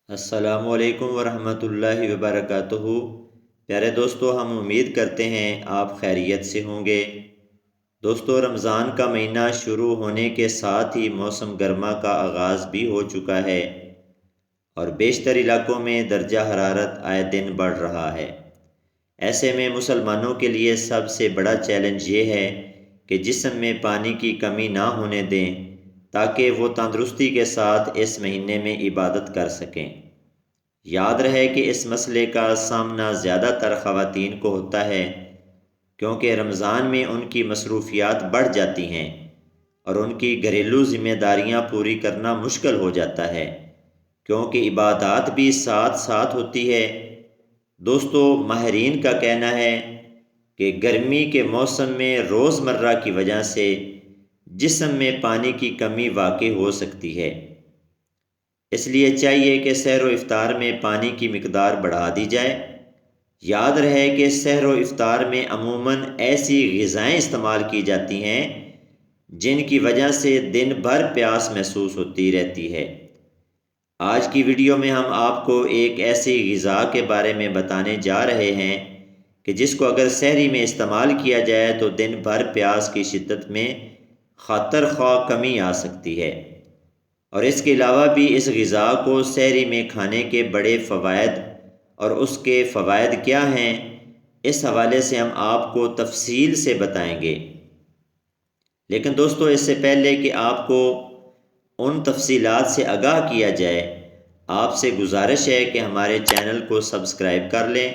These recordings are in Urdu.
السلام علیکم ورحمۃ اللہ وبرکاتہ۔ پیارے دوستو، ہم امید کرتے ہیں آپ خیریت سے ہوں گے۔ دوستو، رمضان کا مہینہ شروع ہونے کے ساتھ ہی موسم گرما کا آغاز بھی ہو چکا ہے اور بیشتر علاقوں میں درجہ حرارت آئے دن بڑھ رہا ہے۔ ایسے میں مسلمانوں کے لیے سب سے بڑا چیلنج یہ ہے کہ جسم میں پانی کی کمی نہ ہونے دیں تاکہ وہ تندرستی کے ساتھ اس مہینے میں عبادت کر سکیں۔ یاد رہے کہ اس مسئلے کا سامنا زیادہ تر خواتین کو ہوتا ہے، کیونکہ رمضان میں ان کی مصروفیات بڑھ جاتی ہیں اور ان کی گھریلو ذمہ داریاں پوری کرنا مشکل ہو جاتا ہے، کیونکہ عبادات بھی ساتھ ساتھ ہوتی ہے۔ دوستو، ماہرین کا کہنا ہے کہ گرمی کے موسم میں روزمرہ کی وجہ سے جسم میں پانی کی کمی واقع ہو سکتی ہے۔ اس لیے چاہیے کہ سحر و افطار میں پانی کی مقدار بڑھا دی جائے۔ یاد رہے کہ سحر و افطار میں عموماً ایسی غذائیں استعمال کی جاتی ہیں جن کی وجہ سے دن بھر پیاس محسوس ہوتی رہتی ہے۔ آج کی ویڈیو میں ہم آپ کو ایک ایسی غذا کے بارے میں بتانے جا رہے ہیں کہ جس کو اگر سحری میں استعمال کیا جائے تو دن بھر پیاس کی شدت میں خاطر خواہ کمی آ سکتی ہے، اور اس کے علاوہ بھی اس غذا کو سحری میں کھانے کے بڑے فوائد اور اس کے فوائد کیا ہیں، اس حوالے سے ہم آپ کو تفصیل سے بتائیں گے۔ لیکن دوستو، اس سے پہلے کہ آپ کو ان تفصیلات سے آگاہ کیا جائے، آپ سے گزارش ہے کہ ہمارے چینل کو سبسکرائب کر لیں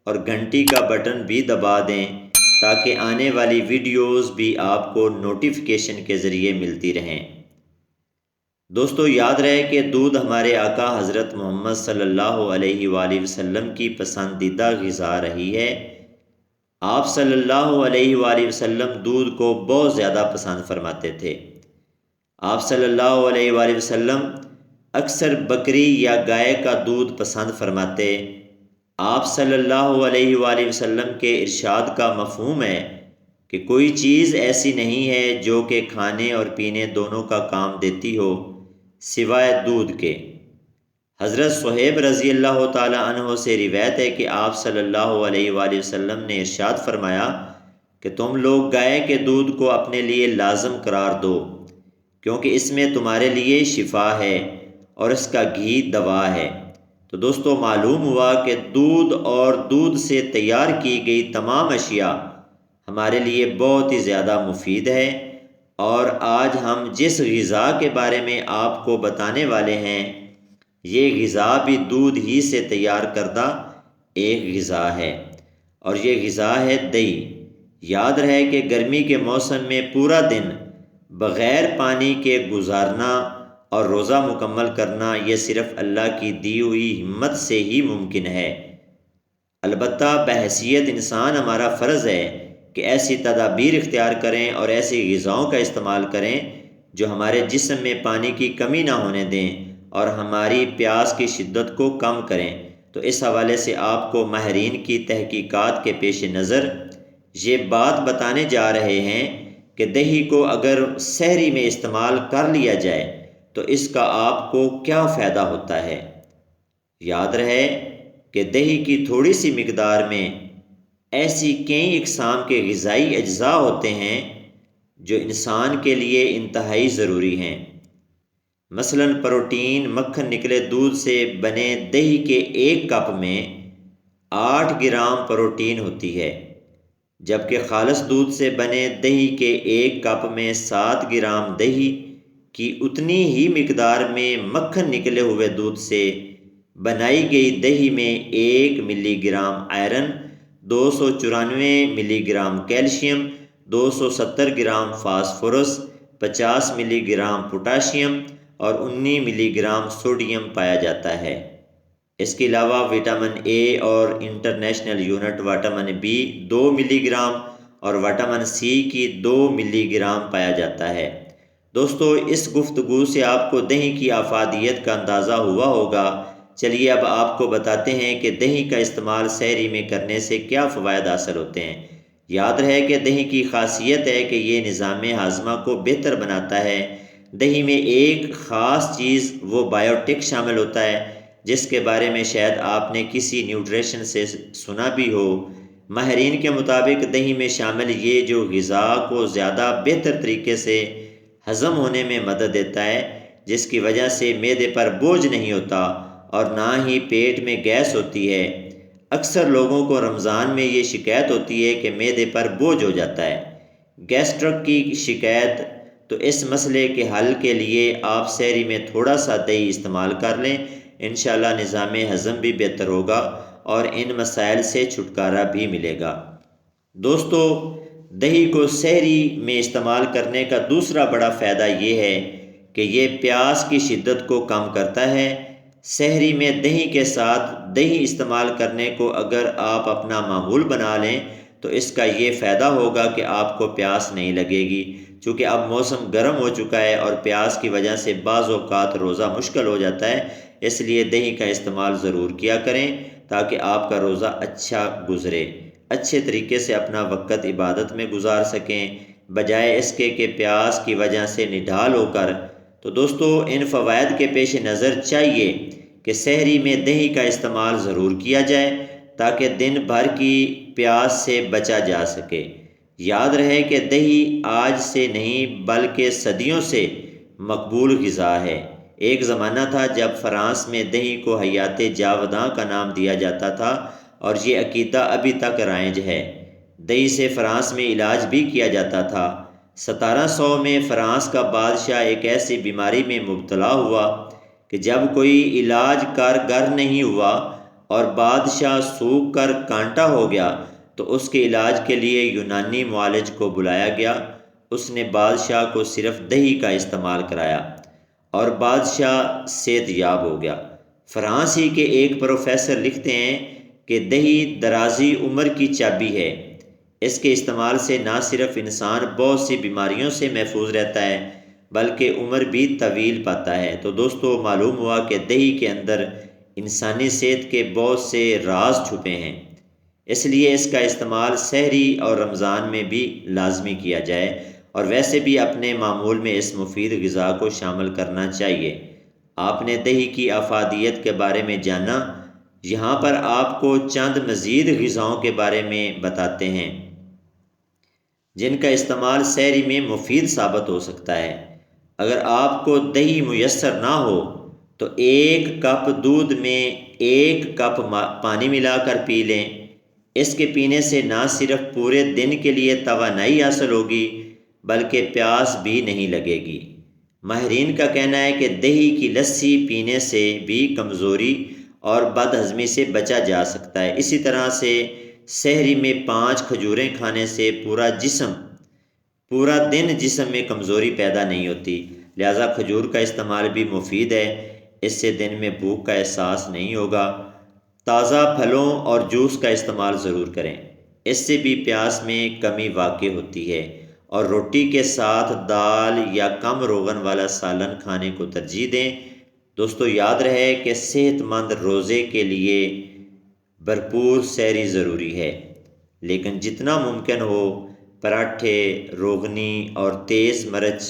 اور گھنٹی کا بٹن بھی دبا دیں تاکہ آنے والی ویڈیوز بھی آپ کو نوٹیفیکیشن کے ذریعے ملتی رہیں۔ دوستو، یاد رہے کہ دودھ ہمارے آقا حضرت محمد صلی اللہ علیہ وآلہ وسلم کی پسندیدہ غذا رہی ہے۔ آپ صلی اللہ علیہ وآلہ وسلم دودھ کو بہت زیادہ پسند فرماتے تھے۔ آپ صلی اللہ علیہ وآلہ وسلم اکثر بکری یا گائے کا دودھ پسند فرماتے۔ آپ صلی اللہ علیہ وآلہ وسلم کے ارشاد کا مفہوم ہے کہ کوئی چیز ایسی نہیں ہے جو کہ کھانے اور پینے دونوں کا کام دیتی ہو سوائے دودھ کے۔ حضرت صہیب رضی اللہ تعالی عنہ سے روایت ہے کہ آپ صلی اللہ علیہ وآلہ وسلم نے ارشاد فرمایا کہ تم لوگ گائے کے دودھ کو اپنے لیے لازم قرار دو، کیونکہ اس میں تمہارے لیے شفا ہے اور اس کا گھی دوا ہے۔ تو دوستو، معلوم ہوا کہ دودھ اور دودھ سے تیار کی گئی تمام اشیاء ہمارے لیے بہت ہی زیادہ مفید ہے، اور آج ہم جس غذا کے بارے میں آپ کو بتانے والے ہیں یہ غذا بھی دودھ ہی سے تیار کردہ ایک غذا ہے، اور یہ غذا ہے دہی۔ یاد رہے کہ گرمی کے موسم میں پورا دن بغیر پانی کے گزارنا اور روزہ مکمل کرنا یہ صرف اللہ کی دی ہوئی ہمت سے ہی ممکن ہے۔ البتہ بحیثیت انسان ہمارا فرض ہے کہ ایسی تدابیر اختیار کریں اور ایسی غذاؤں کا استعمال کریں جو ہمارے جسم میں پانی کی کمی نہ ہونے دیں اور ہماری پیاس کی شدت کو کم کریں۔ تو اس حوالے سے آپ کو ماہرین کی تحقیقات کے پیش نظر یہ بات بتانے جا رہے ہیں کہ دہی کو اگر سحری میں استعمال کر لیا جائے تو اس کا آپ کو کیا فائدہ ہوتا ہے۔ یاد رہے کہ دہی کی تھوڑی سی مقدار میں ایسی کئی اقسام کے غذائی اجزاء ہوتے ہیں جو انسان کے لیے انتہائی ضروری ہیں۔ مثلاً پروٹین، مکھن نکلے دودھ سے بنے دہی کے ایک کپ میں 8 گرام پروٹین ہوتی ہے، جبکہ خالص دودھ سے بنے دہی کے ایک کپ میں 7 گرام دہی کی اتنی ہی مقدار میں مکھن نکلے ہوئے دودھ سے بنائی گئی دہی میں 1 ملی گرام آئرن، 294 ملی گرام کیلشیم، 270 گرام فاسفورس، 50 ملی گرام پوٹاشیم اور 19 ملی گرام سوڈیم پایا جاتا ہے۔ اس کے علاوہ وٹامن اے اور انٹرنیشنل یونٹ وٹامن بی 2 ملی گرام اور وٹامن سی کی 2 ملی گرام پایا جاتا ہے۔ دوستو، اس گفتگو سے آپ کو دہی کی افادیت کا اندازہ ہوا ہوگا۔ چلیے اب آپ کو بتاتے ہیں کہ دہی کا استعمال سحری میں کرنے سے کیا فوائد حاصل ہوتے ہیں۔ یاد رہے کہ دہی کی خاصیت ہے کہ یہ نظام ہاضمہ کو بہتر بناتا ہے۔ دہی میں ایک خاص چیز وہ بائیوٹک شامل ہوتا ہے جس کے بارے میں شاید آپ نے کسی نیوٹریشن سے سنا بھی ہو۔ ماہرین کے مطابق دہی میں شامل یہ جو غذا کو زیادہ بہتر طریقے سے ہضم ہونے میں مدد دیتا ہے، جس کی وجہ سے معدے پر بوجھ نہیں ہوتا اور نہ ہی پیٹ میں گیس ہوتی ہے۔ اکثر لوگوں کو رمضان میں یہ شکایت ہوتی ہے کہ معدے پر بوجھ ہو جاتا ہے، گیسٹرک کی شکایت۔ تو اس مسئلے کے حل کے لیے آپ سحری میں تھوڑا سا دہی استعمال کر لیں، انشاءاللہ نظام ہضم بھی بہتر ہوگا اور ان مسائل سے چھٹکارا بھی ملے گا۔ دوستو، دہی کو سحری میں استعمال کرنے کا دوسرا بڑا فائدہ یہ ہے کہ یہ پیاس کی شدت کو کم کرتا ہے۔ سحری میں دہی کے ساتھ دہی استعمال کرنے کو اگر آپ اپنا معمول بنا لیں تو اس کا یہ فائدہ ہوگا کہ آپ کو پیاس نہیں لگے گی، چونکہ اب موسم گرم ہو چکا ہے اور پیاس کی وجہ سے بعض اوقات روزہ مشکل ہو جاتا ہے۔ اس لیے دہی کا استعمال ضرور کیا کریں تاکہ آپ کا روزہ اچھا گزرے، اچھے طریقے سے اپنا وقت عبادت میں گزار سکیں، بجائے اس کے کہ پیاس کی وجہ سے نڈھال ہو کر۔ تو دوستو، ان فوائد کے پیش نظر چاہیے کہ سحری میں دہی کا استعمال ضرور کیا جائے تاکہ دن بھر کی پیاس سے بچا جا سکے۔ یاد رہے کہ دہی آج سے نہیں بلکہ صدیوں سے مقبول غذا ہے۔ ایک زمانہ تھا جب فرانس میں دہی کو حیات جاوداں کا نام دیا جاتا تھا اور یہ عقیدہ ابھی تک رائج ہے۔ دہی سے فرانس میں علاج بھی کیا جاتا تھا۔ 1700 میں فرانس کا بادشاہ ایک ایسی بیماری میں مبتلا ہوا کہ جب کوئی علاج کارگر نہیں ہوا اور بادشاہ سوکھ کر کانٹا ہو گیا تو اس کے علاج کے لیے یونانی معالج کو بلایا گیا۔ اس نے بادشاہ کو صرف دہی کا استعمال کرایا اور بادشاہ صحت یاب ہو گیا۔ فرانس ہی کے ایک پروفیسر لکھتے ہیں کہ دہی درازی عمر کی چابی ہے۔ اس کے استعمال سے نہ صرف انسان بہت سی بیماریوں سے محفوظ رہتا ہے بلکہ عمر بھی طویل پاتا ہے۔ تو دوستو، معلوم ہوا کہ دہی کے اندر انسانی صحت کے بہت سے راز چھپے ہیں، اس لیے اس کا استعمال سحری اور رمضان میں بھی لازمی کیا جائے، اور ویسے بھی اپنے معمول میں اس مفید غذا کو شامل کرنا چاہیے۔ آپ نے دہی کی افادیت کے بارے میں جانا، یہاں پر آپ کو چند مزید غذاؤں کے بارے میں بتاتے ہیں جن کا استعمال سحری میں مفید ثابت ہو سکتا ہے۔ اگر آپ کو دہی میسر نہ ہو تو 1 کپ دودھ میں 1 کپ پانی ملا کر پی لیں۔ اس کے پینے سے نہ صرف پورے دن کے لیے توانائی حاصل ہوگی بلکہ پیاس بھی نہیں لگے گی۔ ماہرین کا کہنا ہے کہ دہی کی لسی پینے سے بھی کمزوری اور بد ہضمی سے بچا جا سکتا ہے۔ اسی طرح سے سحری میں 5 کھجوریں کھانے سے پورا دن جسم میں کمزوری پیدا نہیں ہوتی، لہذا کھجور کا استعمال بھی مفید ہے، اس سے دن میں بھوک کا احساس نہیں ہوگا۔ تازہ پھلوں اور جوس کا استعمال ضرور کریں، اس سے بھی پیاس میں کمی واقع ہوتی ہے، اور روٹی کے ساتھ دال یا کم روغن والا سالن کھانے کو ترجیح دیں۔ دوستو، یاد رہے کہ صحت مند روزے کے لیے بھرپور سحری ضروری ہے، لیکن جتنا ممکن ہو پراٹھے، روغنی اور تیز مرچ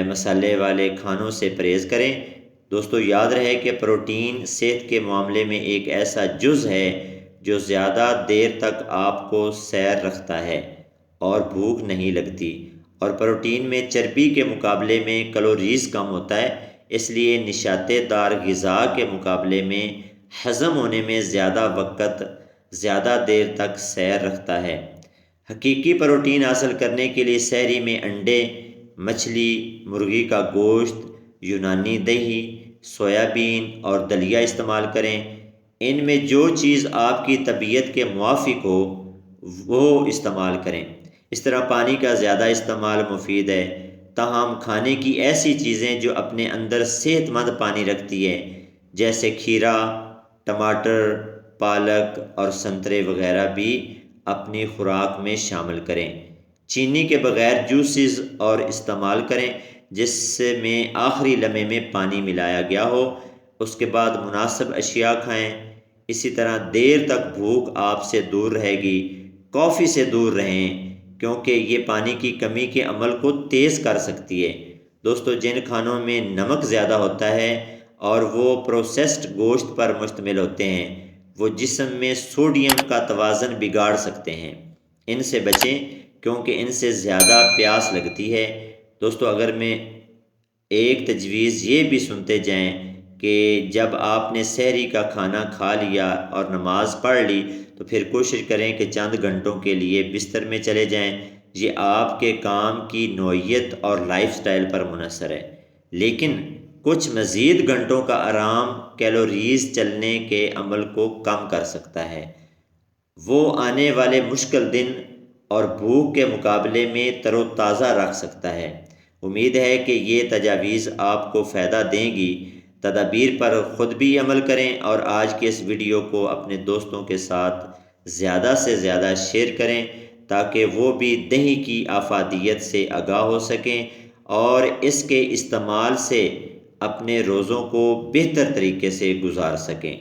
مسالے والے کھانوں سے پرہیز کریں۔ دوستو، یاد رہے کہ پروٹین صحت کے معاملے میں ایک ایسا جز ہے جو زیادہ دیر تک آپ کو سیر رکھتا ہے اور بھوک نہیں لگتی، اور پروٹین میں چربی کے مقابلے میں کیلوریز کم ہوتا ہے، اس لیے نشاط دار غذا کے مقابلے میں ہضم ہونے میں زیادہ وقت، زیادہ دیر تک سیر رکھتا ہے۔ حقیقی پروٹین حاصل کرنے کے لیے سحری میں انڈے، مچھلی، مرغی کا گوشت، یونانی دہی، سویابین اور دلیا استعمال کریں۔ ان میں جو چیز آپ کی طبیعت کے موافق ہو وہ استعمال کریں۔ اس طرح پانی کا زیادہ استعمال مفید ہے، تاہم کھانے کی ایسی چیزیں جو اپنے اندر صحت مند پانی رکھتی ہے جیسے کھیرا، ٹماٹر، پالک اور سنترے وغیرہ بھی اپنی خوراک میں شامل کریں۔ چینی کے بغیر جوسز اور استعمال کریں جس میں آخری لمحے میں پانی ملایا گیا ہو، اس کے بعد مناسب اشیاء کھائیں۔ اسی طرح دیر تک بھوک آپ سے دور رہے گی۔ کافی سے دور رہیں کیونکہ یہ پانی کی کمی کے عمل کو تیز کر سکتی ہے۔ دوستو، جن کھانوں میں نمک زیادہ ہوتا ہے اور وہ پروسیسڈ گوشت پر مشتمل ہوتے ہیں، وہ جسم میں سوڈیم کا توازن بگاڑ سکتے ہیں۔ ان سے بچیں کیونکہ ان سے زیادہ پیاس لگتی ہے۔ دوستو اگر میں ایک تجویز یہ بھی سنتے جائیں کہ جب آپ نے سحری کا کھانا کھا لیا اور نماز پڑھ لی تو پھر کوشش کریں کہ چند گھنٹوں کے لیے بستر میں چلے جائیں۔ یہ آپ کے کام کی نوعیت اور لائف سٹائل پر منحصر ہے، لیکن کچھ مزید گھنٹوں کا آرام کیلوریز چلنے کے عمل کو کم کر سکتا ہے۔ وہ آنے والے مشکل دن اور بھوک کے مقابلے میں تر و تازہ رکھ سکتا ہے۔ امید ہے کہ یہ تجاویز آپ کو فائدہ دیں گی۔ تدابیر پر خود بھی عمل کریں اور آج کے اس ویڈیو کو اپنے دوستوں کے ساتھ زیادہ سے زیادہ شیئر کریں تاکہ وہ بھی دہی کی افادیت سے آگاہ ہو سکیں اور اس کے استعمال سے اپنے روزوں کو بہتر طریقے سے گزار سکیں۔